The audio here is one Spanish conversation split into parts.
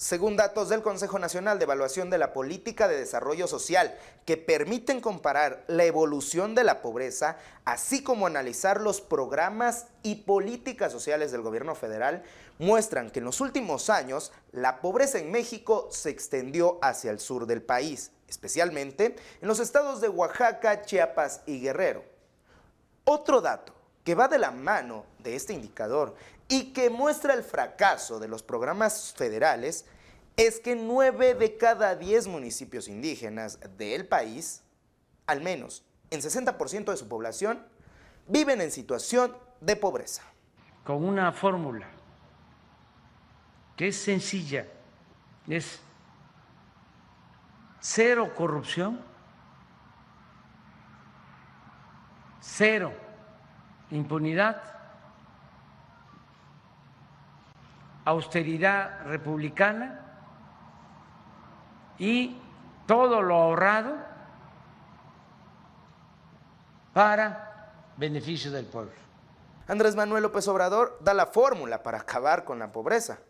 Según datos del Consejo Nacional de Evaluación de la Política de Desarrollo Social, que permiten comparar la evolución de la pobreza, así como analizar los programas y políticas sociales del gobierno federal, muestran que en los últimos años la pobreza en México se extendió hacia el sur del país, especialmente en los estados de Oaxaca, Chiapas y Guerrero. Otro dato que va de la mano de este indicador y que muestra el fracaso de los programas federales es que 9 de cada 10 municipios indígenas del país, al menos en 60% de su población, viven en situación de pobreza. Con una fórmula que es sencilla, es cero corrupción, cero impunidad, austeridad republicana y todo lo ahorrado para beneficio del pueblo. Andrés Manuel López Obrador da la fórmula para acabar con la pobreza,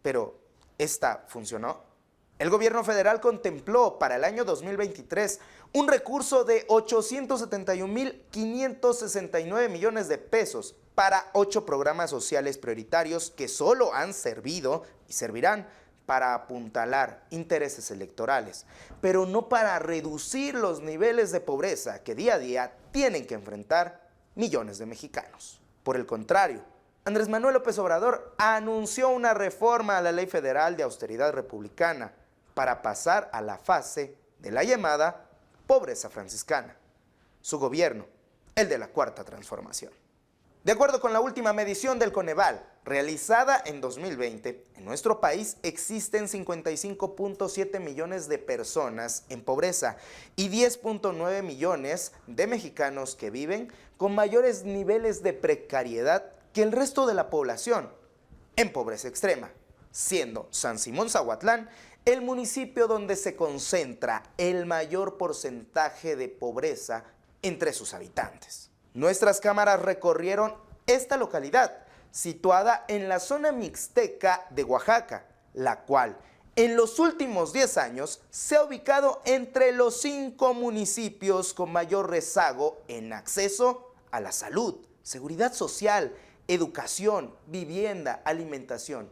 pero ¿esta funcionó? El gobierno federal contempló para el año 2023 un recurso de 871.569 millones de pesos para 8 programas sociales prioritarios que solo han servido y servirán para apuntalar intereses electorales, pero no para reducir los niveles de pobreza que día a día tienen que enfrentar millones de mexicanos. Por el contrario, Andrés Manuel López Obrador anunció una reforma a la Ley Federal de Austeridad Republicana para pasar a la fase de la llamada pobreza franciscana. Su gobierno, el de la Cuarta Transformación. De acuerdo con la última medición del Coneval, realizada en 2020, en nuestro país existen 55.7 millones de personas en pobreza y 10.9 millones de mexicanos que viven con mayores niveles de precariedad que el resto de la población en pobreza extrema, siendo San Simón Zahuatlán el municipio donde se concentra el mayor porcentaje de pobreza entre sus habitantes. Nuestras cámaras recorrieron esta localidad, situada en la zona mixteca de Oaxaca, la cual en los últimos 10 años se ha ubicado entre los 5 municipios con mayor rezago en acceso a la salud, seguridad social, educación, vivienda, alimentación,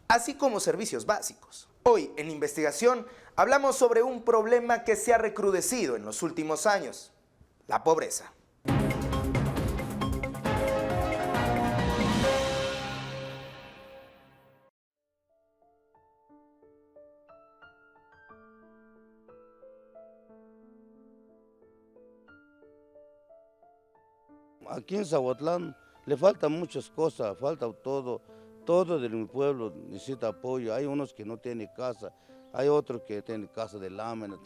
así como servicios básicos. Hoy, en Investigación, hablamos sobre un problema que se ha recrudecido en los últimos años: la pobreza. Aquí en Zahuatlán le faltan muchas cosas, falta todo de mi pueblo necesita apoyo. Hay unos que no tienen casa, hay otros que tienen casa de lámina,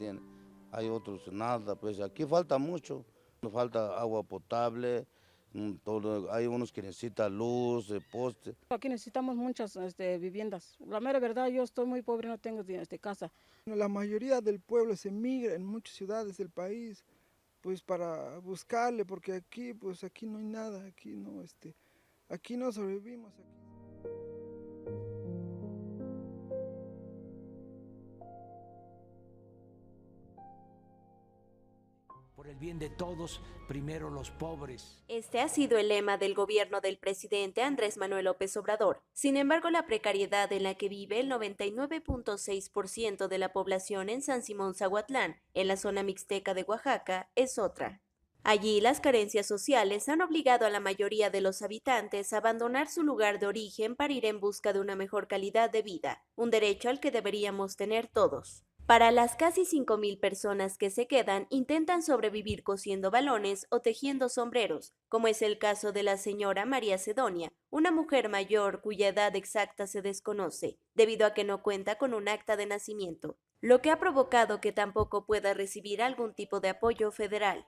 hay otros nada, pues aquí falta mucho. Nos falta agua potable, hay unos que necesitan luz, poste. Aquí necesitamos muchas viviendas. La mera verdad, yo estoy muy pobre, no tengo casa. La mayoría del pueblo se migra en muchas ciudades del país, pues para buscarle, porque aquí, pues aquí no hay nada, aquí no sobrevivimos. Por el bien de todos, primero los pobres. Este ha sido el lema del gobierno del presidente Andrés Manuel López Obrador. Sin embargo, la precariedad en la que vive el 99.6% de la población en San Simón Zahuatlán, en la zona mixteca de Oaxaca, es otra. Allí, las carencias sociales han obligado a la mayoría de los habitantes a abandonar su lugar de origen para ir en busca de una mejor calidad de vida, un derecho al que deberíamos tener todos. Para las casi 5,000 personas que se quedan, intentan sobrevivir cosiendo balones o tejiendo sombreros, como es el caso de la señora María Cedonia, una mujer mayor cuya edad exacta se desconoce, debido a que no cuenta con un acta de nacimiento, lo que ha provocado que tampoco pueda recibir algún tipo de apoyo federal.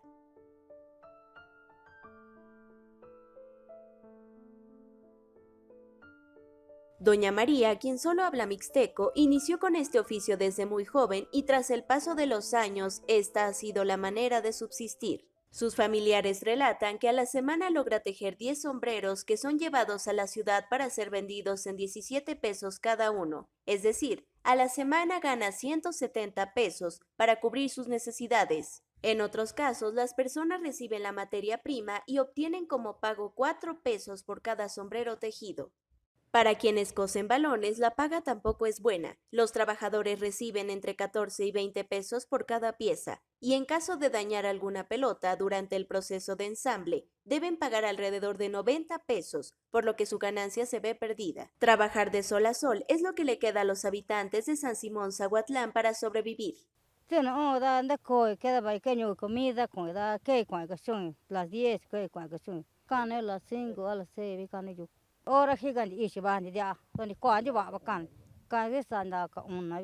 Doña María, quien solo habla mixteco, inició con este oficio desde muy joven y tras el paso de los años, esta ha sido la manera de subsistir. Sus familiares relatan que a la semana logra tejer 10 sombreros que son llevados a la ciudad para ser vendidos en 17 pesos cada uno. Es decir, a la semana gana 170 pesos para cubrir sus necesidades. En otros casos, las personas reciben la materia prima y obtienen como pago 4 pesos por cada sombrero tejido. Para quienes cosen balones, la paga tampoco es buena. Los trabajadores reciben entre 14 y 20 pesos por cada pieza, y en caso de dañar alguna pelota durante el proceso de ensamble, deben pagar alrededor de 90 pesos, por lo que su ganancia se ve perdida. Trabajar de sol a sol es lo que le queda a los habitantes de San Simón Zaguatlán para sobrevivir. Queda pequeño comida, las 10, can a las 5, a las 6, can yo. Ahora gigan y se van ya, donde cuando va bacán, cada anda una.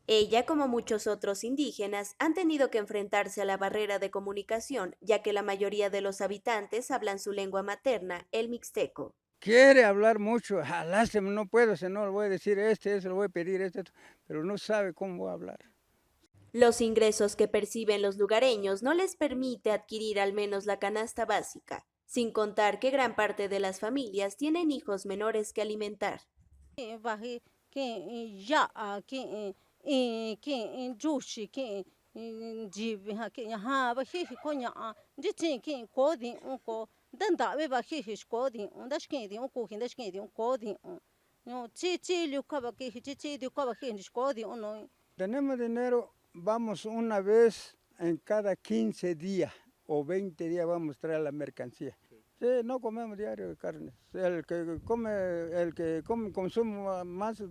Ella, como muchos otros indígenas, han tenido que enfrentarse a la barrera de comunicación, ya que la mayoría de los habitantes hablan su lengua materna, el mixteco. Quiere hablar mucho, lástima, no puedo, si no le voy a decir se lo voy a pedir pero no sabe cómo va a hablar. Los ingresos que perciben los lugareños no les permite adquirir al menos la canasta básica, sin contar que gran parte de las familias tienen hijos menores que alimentar. Tenemos dinero, vamos una vez en cada 15 días o 20 días vamos a traer la mercancía. Sí, no comemos diario carne. El que consume más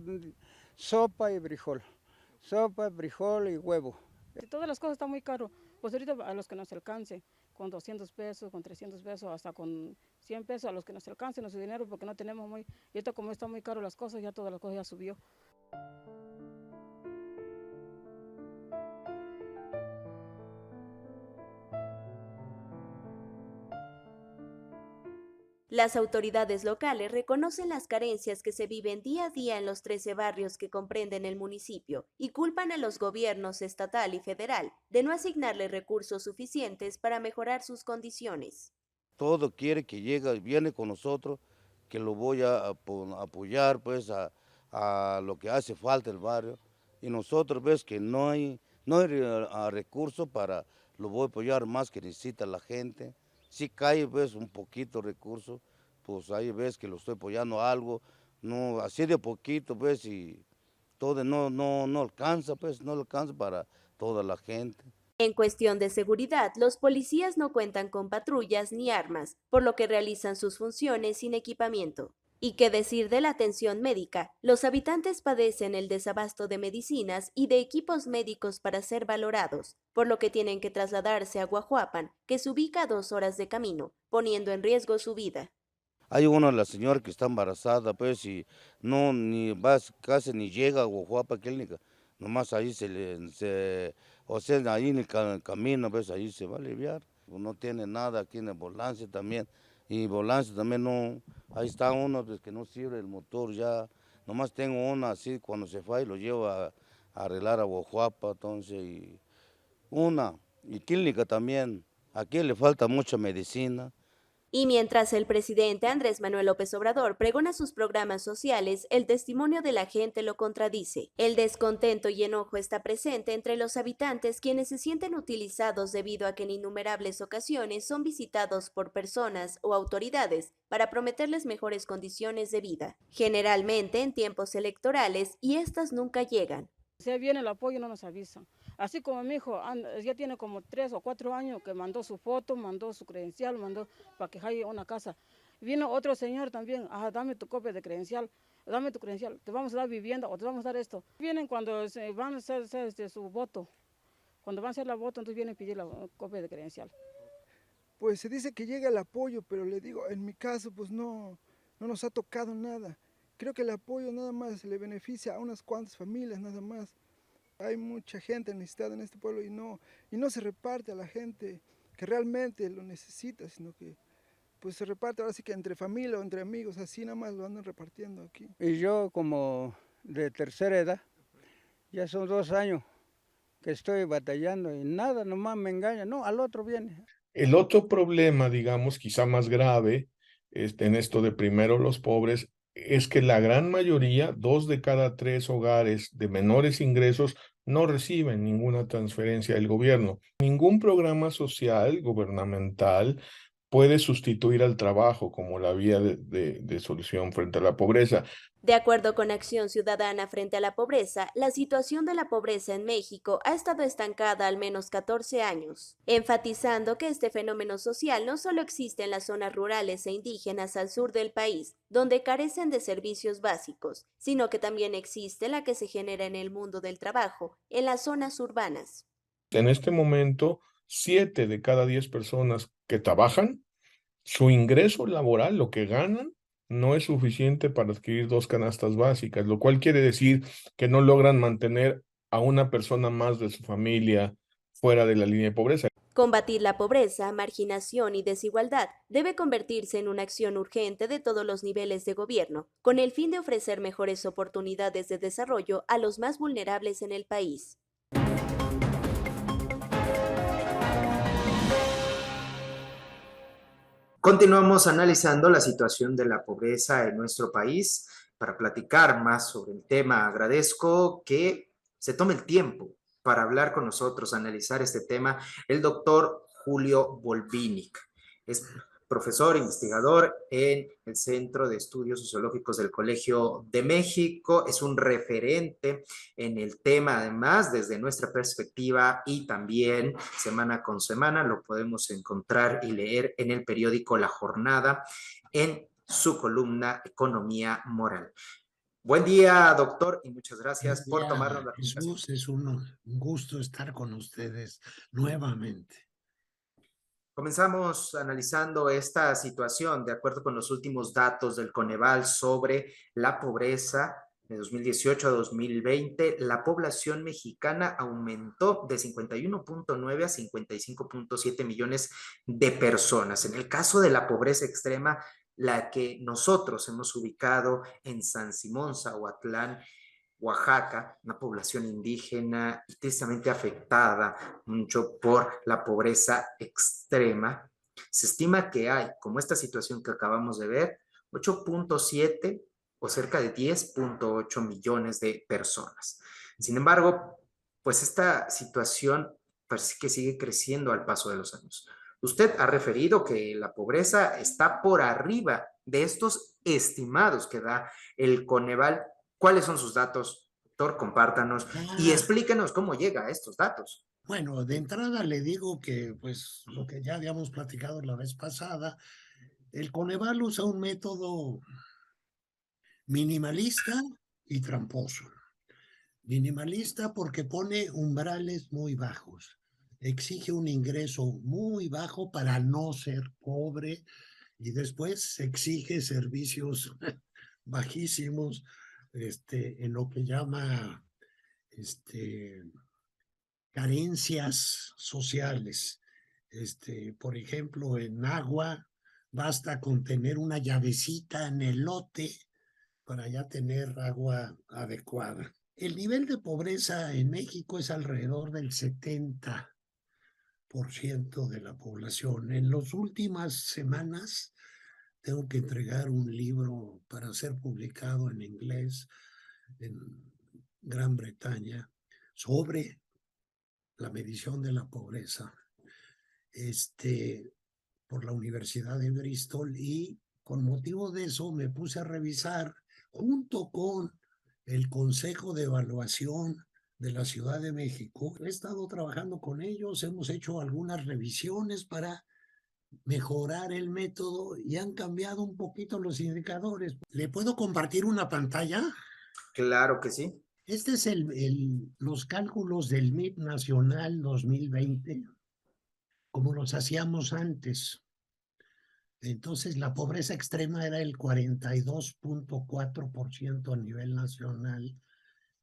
sopa y frijol. Sopa, frijol y huevo. Todas las cosas están muy caras, pues ahorita a los que nos alcance, con 200 pesos, con 300 pesos, hasta con 100 pesos, a los que nos alcance nuestro dinero, porque no tenemos muy, y ahorita como están muy caras las cosas, ya todas las cosas ya subió. Las autoridades locales reconocen las carencias que se viven día a día en los 13 barrios que comprenden el municipio y culpan a los gobiernos estatal y federal de no asignarle recursos suficientes para mejorar sus condiciones. Todo quiere que viene con nosotros, que lo voy a apoyar pues a lo que hace falta el barrio. Y nosotros ves que no hay recursos para, lo voy a apoyar más que necesita la gente. Si cae ves un poquito recursos, pues ahí ves que lo estoy apoyando algo, no, así de poquito pues y todo no alcanza pues, no alcanza para toda la gente. En cuestión de seguridad, los policías no cuentan con patrullas ni armas, por lo que realizan sus funciones sin equipamiento. ¿Y qué decir de la atención médica? Los habitantes padecen el desabasto de medicinas y de equipos médicos para ser valorados, por lo que tienen que trasladarse a Guajuapan, que se ubica a 2 horas de camino, poniendo en riesgo su vida. Hay la señora que está embarazada, pues, y no, casi ni llega a Guajuapan Clínica, nomás ahí ahí en el camino, pues, ahí se va a aliviar. No tiene nada aquí en la ambulancia también. Y ambulancia también no, ahí está uno pues, que no sirve el motor ya, nomás tengo una así cuando se fue y lo llevo a arreglar a Guajuapa, entonces, y clínica también, aquí le falta mucha medicina. Y mientras el presidente Andrés Manuel López Obrador pregona sus programas sociales, el testimonio de la gente lo contradice. El descontento y enojo está presente entre los habitantes, quienes se sienten utilizados debido a que en innumerables ocasiones son visitados por personas o autoridades para prometerles mejores condiciones de vida, generalmente en tiempos electorales, y estas nunca llegan. Si viene el apoyo no nos avisan. Así como mi hijo ya tiene como 3 o 4 años que mandó su foto, mandó su credencial, mandó para que haya una casa. Vino otro señor también, dame tu copia de credencial, dame tu credencial, te vamos a dar vivienda o te vamos a dar esto. Vienen cuando van a hacer su voto, cuando van a hacer la voto, entonces vienen a pedir la copia de credencial. Pues se dice que llega el apoyo, pero le digo, en mi caso pues no nos ha tocado nada. Creo que el apoyo nada más le beneficia a unas cuantas familias nada más. Hay mucha gente necesitada en este pueblo y no se reparte a la gente que realmente lo necesita, sino que pues se reparte ahora sí que entre familia o entre amigos, así nada más lo andan repartiendo aquí. Y yo como de tercera edad, ya son 2 años que estoy batallando y nada, nomás me engaña, no, al otro viene. El otro problema, digamos, quizá más grave, en esto de primero los pobres, es que la gran mayoría, 2 de cada 3 hogares de menores ingresos, no reciben ninguna transferencia del gobierno. Ningún programa social gubernamental puede sustituir al trabajo como la vía de solución frente a la pobreza. De acuerdo con Acción Ciudadana frente a la pobreza, la situación de la pobreza en México ha estado estancada al menos 14 años, enfatizando que este fenómeno social no solo existe en las zonas rurales e indígenas al sur del país, donde carecen de servicios básicos, sino que también existe la que se genera en el mundo del trabajo, en las zonas urbanas. En este momento, 7 de cada 10 personas que trabajan, su ingreso laboral, lo que ganan, no es suficiente para adquirir 2 canastas básicas, lo cual quiere decir que no logran mantener a una persona más de su familia fuera de la línea de pobreza. Combatir la pobreza, marginación y desigualdad debe convertirse en una acción urgente de todos los niveles de gobierno, con el fin de ofrecer mejores oportunidades de desarrollo a los más vulnerables en el país. Continuamos analizando la situación de la pobreza en nuestro país. Para platicar más sobre el tema, agradezco que se tome el tiempo para hablar con nosotros, analizar este tema, el doctor Julio Volvinic. Es profesor investigador en el Centro de Estudios Sociológicos del Colegio de México, es un referente en el tema, además, desde nuestra perspectiva, y también semana con semana lo podemos encontrar y leer en el periódico La Jornada, en su columna Economía Moral. Buen día, doctor, y muchas gracias por tomarnos la comunicación. Jesús, es un gusto estar con ustedes nuevamente. Comenzamos analizando esta situación de acuerdo con los últimos datos del Coneval sobre la pobreza. De 2018 a 2020, la población mexicana aumentó de 51.9 a 55.7 millones de personas. En el caso de la pobreza extrema, la que nosotros hemos ubicado en San Simón, Zahuatlán, Oaxaca, una población indígena y tristemente afectada mucho por la pobreza extrema. Se estima que hay, como esta situación que acabamos de ver, 8.7 o cerca de 10.8 millones de personas. Sin embargo, pues esta situación parece que sigue creciendo al paso de los años. Usted ha referido que la pobreza está por arriba de estos estimados que da el Coneval. ¿Cuáles son sus datos, doctor? Compártanos y explíquenos cómo llega a estos datos. Bueno, de entrada le digo que, pues, lo que ya habíamos platicado la vez pasada, el Coneval usa un método minimalista y tramposo. Minimalista porque pone umbrales muy bajos, exige un ingreso muy bajo para no ser pobre y después exige servicios bajísimos, en lo que llama carencias sociales. Por ejemplo, en agua basta con tener una llavecita en el lote para ya tener agua adecuada. El nivel de pobreza en México es alrededor del 70% de la población. En las últimas semanas tengo que entregar un libro para ser publicado en inglés en Gran Bretaña sobre la medición de la pobreza por la Universidad de Bristol, y con motivo de eso me puse a revisar junto con el Consejo de Evaluación de la Ciudad de México. He estado trabajando con ellos, hemos hecho algunas revisiones para mejorar el método y han cambiado un poquito los indicadores. ¿Le puedo compartir una pantalla? Claro que sí. Este es los cálculos del MIB Nacional 2020, como los hacíamos antes. Entonces, la pobreza extrema era el 42.4% a nivel nacional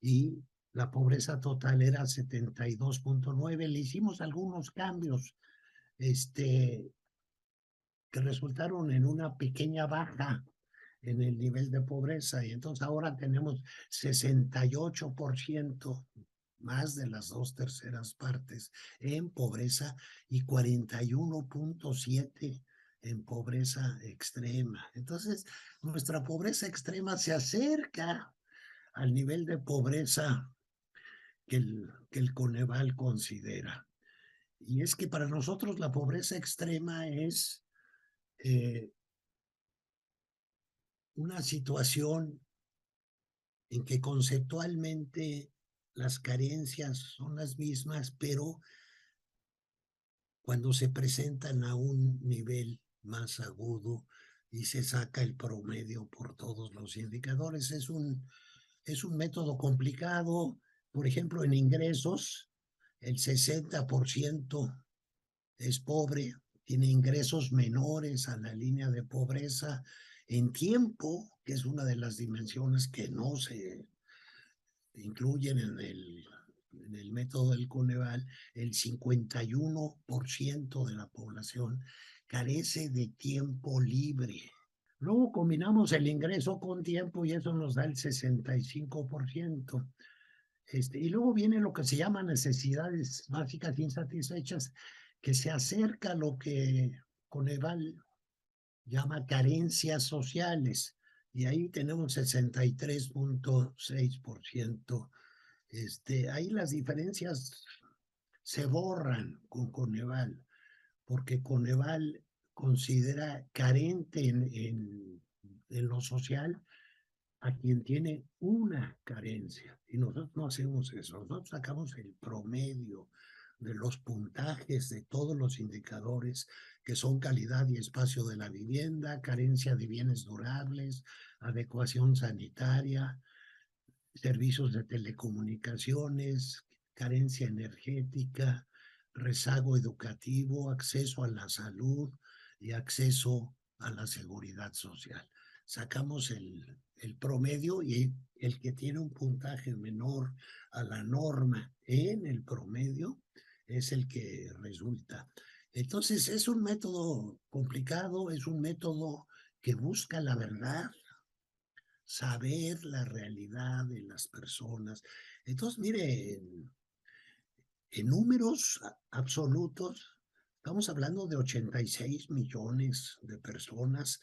y la pobreza total era 72.9%. Le hicimos algunos cambios que resultaron en una pequeña baja en el nivel de pobreza, y entonces ahora tenemos 68% más de las 2/3 partes en pobreza y 41.7 en pobreza extrema. Entonces, nuestra pobreza extrema se acerca al nivel de pobreza que el Coneval considera. Y es que para nosotros la pobreza extrema es una situación en que conceptualmente las carencias son las mismas, pero cuando se presentan a un nivel más agudo y se saca el promedio por todos los indicadores, es un método complicado. Por ejemplo, en ingresos, el 60% es pobre, tiene ingresos menores a la línea de pobreza. En tiempo, que es una de las dimensiones que no se incluyen en el método del Coneval, el 51% de la población carece de tiempo libre. Luego combinamos el ingreso con tiempo y eso nos da el 65%. Y luego viene lo que se llama necesidades básicas insatisfechas, que se acerca a lo que Coneval llama carencias sociales, y ahí tenemos 63.6%. Ahí las diferencias se borran con Coneval, porque Coneval considera carente en lo social a quien tiene una carencia. Y nosotros no hacemos eso. Nosotros sacamos el promedio de los puntajes de todos los indicadores que son calidad y espacio de la vivienda, carencia de bienes durables, adecuación sanitaria, servicios de telecomunicaciones, carencia energética, rezago educativo, acceso a la salud y acceso a la seguridad social. Sacamos el promedio y el que tiene un puntaje menor a la norma en el promedio es el que resulta. Entonces es un método complicado, es un método que busca la verdad, saber la realidad de las personas. Entonces, mire, en números absolutos, estamos hablando de 86 millones de personas,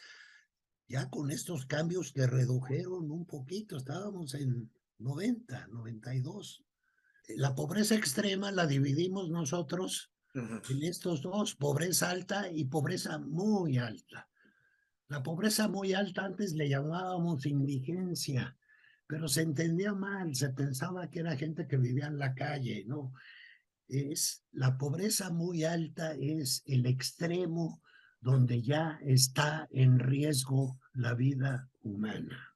ya con estos cambios que redujeron un poquito, estábamos en 90, 92. La pobreza extrema la dividimos nosotros en estos dos, pobreza alta y pobreza muy alta. La pobreza muy alta antes le llamábamos indigencia, pero se entendía mal, se pensaba que era gente que vivía en la calle, ¿no? La pobreza muy alta es el extremo donde ya está en riesgo la vida humana.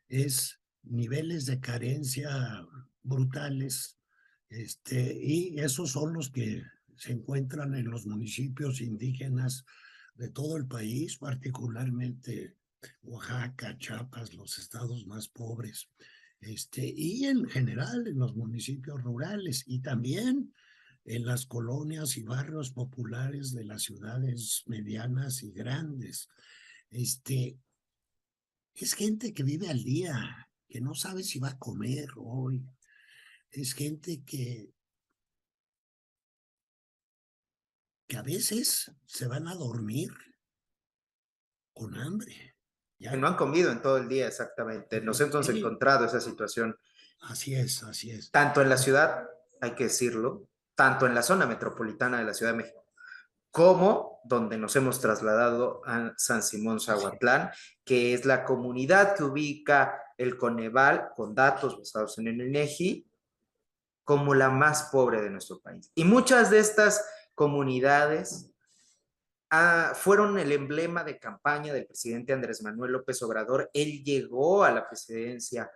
Es niveles de carencia brutales, y esos son los que se encuentran en los municipios indígenas de todo el país, particularmente Oaxaca, Chiapas, los estados más pobres, y en general en los municipios rurales y también en las colonias y barrios populares de las ciudades medianas y grandes. Es gente que vive al día, que no sabe si va a comer hoy. Es gente que a veces se van a dormir con hambre. Que no han comido en todo el día, exactamente. Nos hemos encontrado esa situación. Así es, así es. Tanto en la ciudad, hay que decirlo, tanto en la zona metropolitana de la Ciudad de México, como donde nos hemos trasladado a San Simón Zahuatlán, que es la comunidad que ubica el Coneval, con datos basados en el INEGI, como la más pobre de nuestro país. Y muchas de estas comunidades fueron el emblema de campaña del presidente Andrés Manuel López Obrador. Él llegó a la presidencia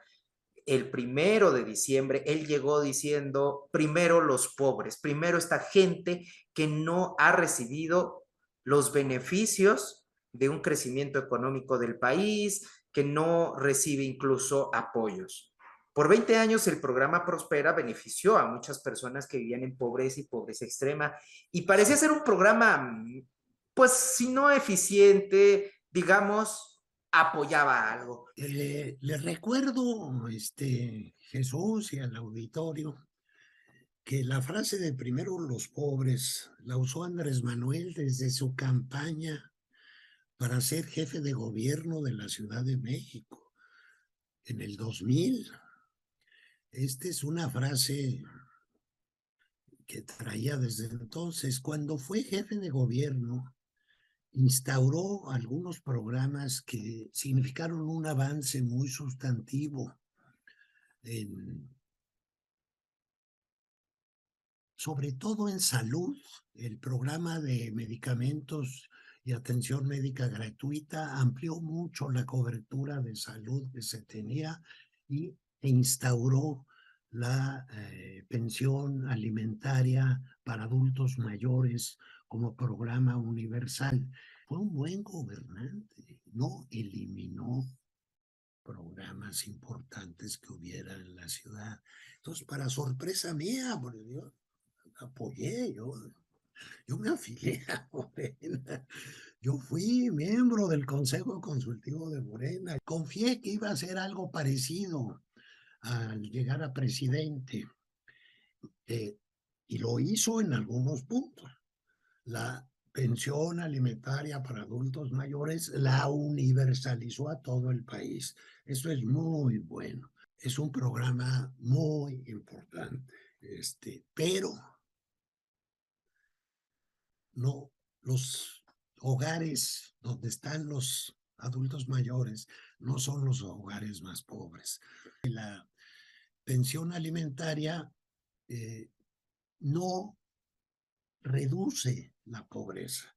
el 1 de diciembre, él llegó diciendo, primero los pobres, primero esta gente que no ha recibido los beneficios de un crecimiento económico del país, que no recibe incluso apoyos. Por 20 años el programa Prospera benefició a muchas personas que vivían en pobreza y pobreza extrema, y parecía ser un programa, pues, si no eficiente, digamos, apoyaba algo. Les recuerdo, Jesús y al auditorio, que la frase de primero los pobres la usó Andrés Manuel desde su campaña para ser jefe de gobierno de la Ciudad de México en el 2000. Esta es una frase que traía desde entonces. Cuando fue jefe de gobierno, instauró algunos programas que significaron un avance muy sustantivo sobre todo en salud. El programa de medicamentos y atención médica gratuita amplió mucho la cobertura de salud que se tenía e instauró la pensión alimentaria para adultos mayores como programa universal. Fue un buen gobernante, no eliminó programas importantes que hubiera en la ciudad. Entonces, para sorpresa mía, por Dios, apoyé, yo me afilié a Morena. Yo fui miembro del Consejo Consultivo de Morena. Confié que iba a ser algo parecido al llegar a presidente. Y lo hizo en algunos puntos. La pensión alimentaria para adultos mayores la universalizó a todo el país. Eso es muy bueno. Es un programa muy importante. Pero no, los hogares donde están los adultos mayores no son los hogares más pobres. La pensión alimentaria no reduce la pobreza.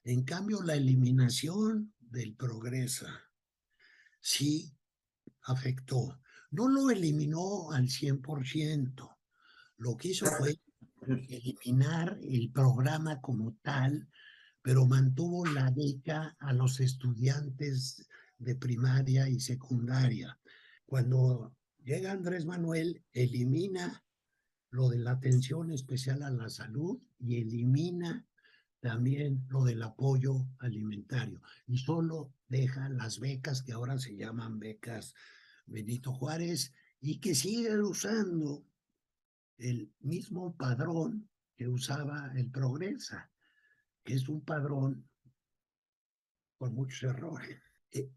En cambio, la eliminación del Progresa sí afectó. No lo eliminó al 100%. Lo que hizo fue eliminar el programa como tal, pero mantuvo la beca a los estudiantes de primaria y secundaria. Cuando llega Andrés Manuel, elimina lo de la atención especial a la salud y elimina también lo del apoyo alimentario y solo deja las becas que ahora se llaman becas Benito Juárez y que siguen usando el mismo padrón que usaba el Progresa, que es un padrón con muchos errores.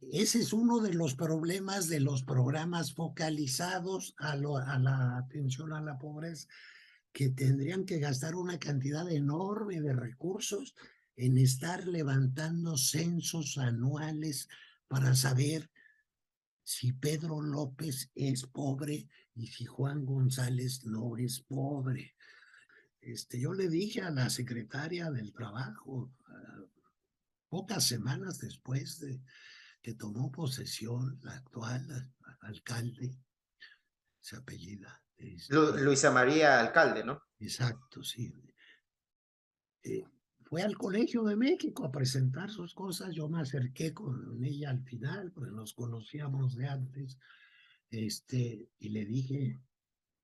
Ese es uno de los problemas de los programas focalizados a la atención a la pobreza, que tendrían que gastar una cantidad enorme de recursos en estar levantando censos anuales para saber si Pedro López es pobre y si Juan González no es pobre. Yo le dije a la secretaria del Trabajo, pocas semanas después de que tomó posesión la actual alcalde, se apellida. Luisa María Alcalde, ¿no? Exacto, sí. Fue al Colegio de México a presentar sus cosas. Yo me acerqué con ella al final, porque nos conocíamos de antes, y le dije,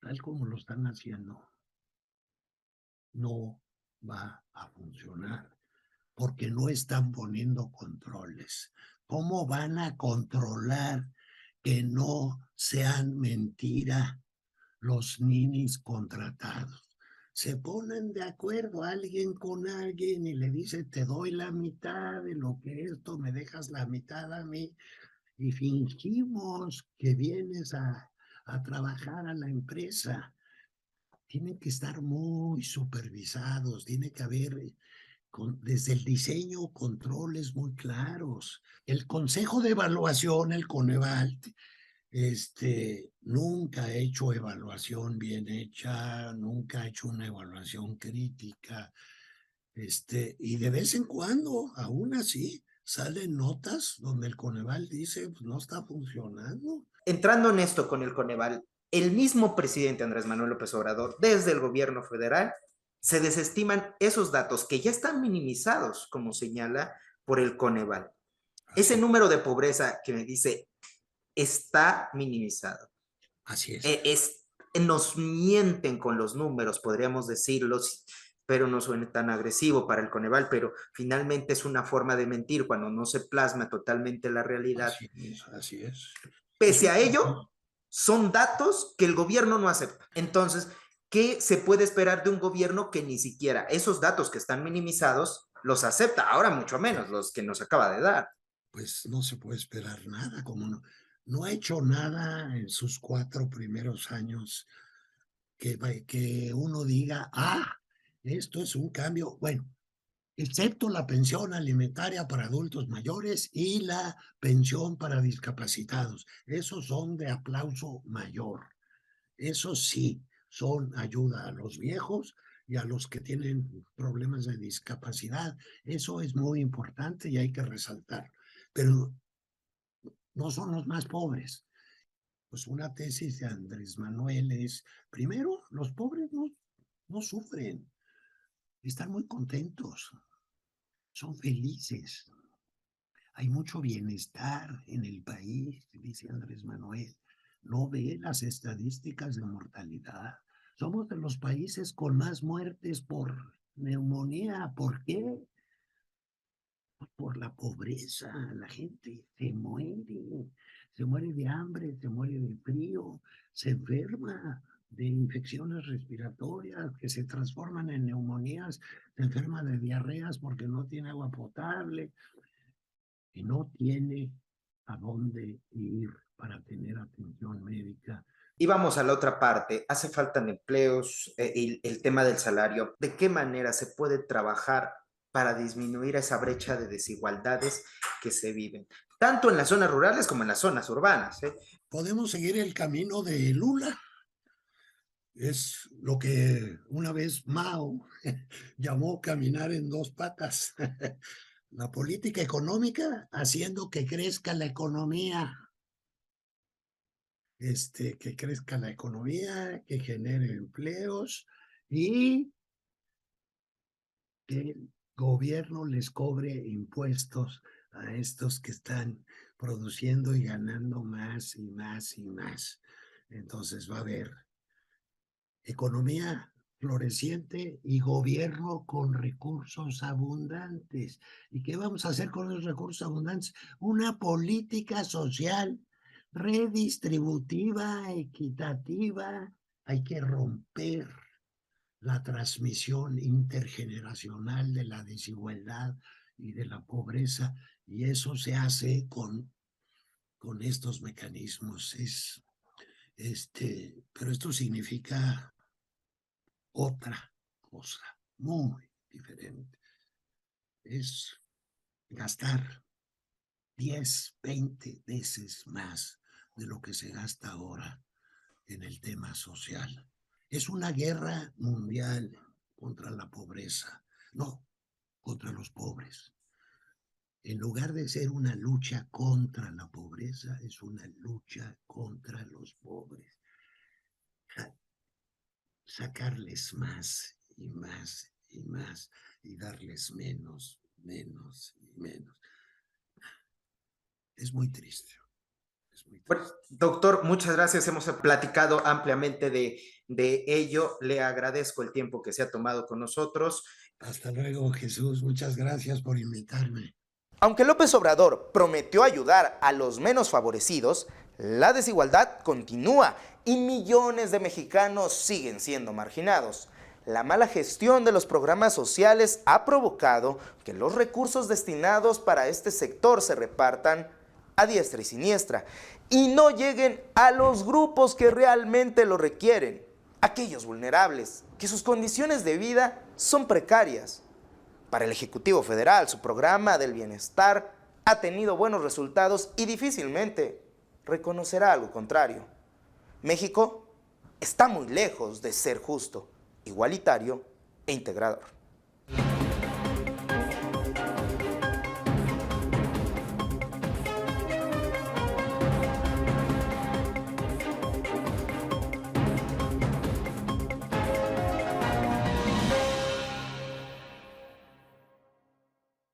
tal como lo están haciendo, no va a funcionar, porque no están poniendo controles. ¿Cómo van a controlar que no sean mentira los ninis contratados? Se ponen de acuerdo alguien con alguien y le dice, te doy la mitad de lo que esto, me dejas la mitad a mí, y fingimos que vienes a trabajar a la empresa. Tienen que estar muy supervisados, tiene que haber desde el diseño controles muy claros. El Consejo de Evaluación, el Coneval, nunca ha hecho evaluación bien hecha, nunca ha hecho una evaluación crítica, y de vez en cuando, aún así, salen notas donde el Coneval dice, pues no está funcionando. Entrando en esto con el Coneval, el mismo presidente Andrés Manuel López Obrador, desde el gobierno federal, se desestiman esos datos que ya están minimizados, como señala, por el Coneval. Ese número de pobreza que me dice está minimizado. Así es. Nos mienten con los números, podríamos decirlo, pero no suena tan agresivo para el Coneval, pero finalmente es una forma de mentir cuando no se plasma totalmente la realidad. Así es. Pese a ello, son datos que el gobierno no acepta. Entonces, ¿Qué se puede esperar de un gobierno que ni siquiera esos datos que están minimizados los acepta? Ahora mucho menos los que nos acaba de dar. Pues no se puede esperar nada, como no ha hecho nada en sus 4 primeros años que uno diga, esto es un cambio. Bueno, excepto la pensión alimentaria para adultos mayores y la pensión para discapacitados. Esos son de aplauso mayor. Eso sí, son ayuda a los viejos y a los que tienen problemas de discapacidad. Eso es muy importante y hay que resaltar. Pero no son los más pobres. Pues una tesis de Andrés Manuel es, primero, los pobres no sufren, están muy contentos, son felices. Hay mucho bienestar en el país, dice Andrés Manuel. No ve las estadísticas de mortalidad. Somos de los países con más muertes por neumonía. ¿Por qué? Por la pobreza. La gente se muere de hambre, se muere de frío, se enferma de infecciones respiratorias que se transforman en neumonías, se enferma de diarreas porque no tiene agua potable y no tiene a dónde ir para tener atención médica. Y vamos a la otra parte, hace falta empleos, el tema del salario. ¿De qué manera se puede trabajar para disminuir esa brecha de desigualdades que se viven, tanto en las zonas rurales como en las zonas urbanas? Podemos seguir el camino de Lula. Es lo que una vez Mao llamó caminar en 2 patas. La política económica haciendo que crezca la economía. Que crezca la economía, que genere empleos y que el gobierno les cobre impuestos a estos que están produciendo y ganando más y más y más. Entonces va a haber economía floreciente y gobierno con recursos abundantes. ¿Y qué vamos a hacer con los recursos abundantes? Una política social redistributiva, equitativa. Hay que romper la transmisión intergeneracional de la desigualdad y de la pobreza, y eso se hace con estos mecanismos. Pero esto significa otra cosa muy diferente. Es gastar 10, 20 veces más de lo que se gasta ahora en el tema social. Es una guerra mundial contra la pobreza, no, contra los pobres. En lugar de ser una lucha contra la pobreza, es una lucha contra los pobres. Sacarles más y más y más y darles menos, menos y menos. Es muy triste. Bueno, doctor, muchas gracias. Hemos platicado ampliamente de ello. Le agradezco el tiempo que se ha tomado con nosotros. Hasta luego, Jesús. Muchas gracias por invitarme. Aunque López Obrador prometió ayudar a los menos favorecidos, la desigualdad continúa y millones de mexicanos siguen siendo marginados. La mala gestión de los programas sociales ha provocado que los recursos destinados para este sector se repartan a diestra y siniestra y no lleguen a los grupos que realmente lo requieren, aquellos vulnerables, que sus condiciones de vida son precarias. Para el Ejecutivo Federal, su programa del bienestar ha tenido buenos resultados y difícilmente reconocerá algo contrario. México está muy lejos de ser justo, igualitario e integrador.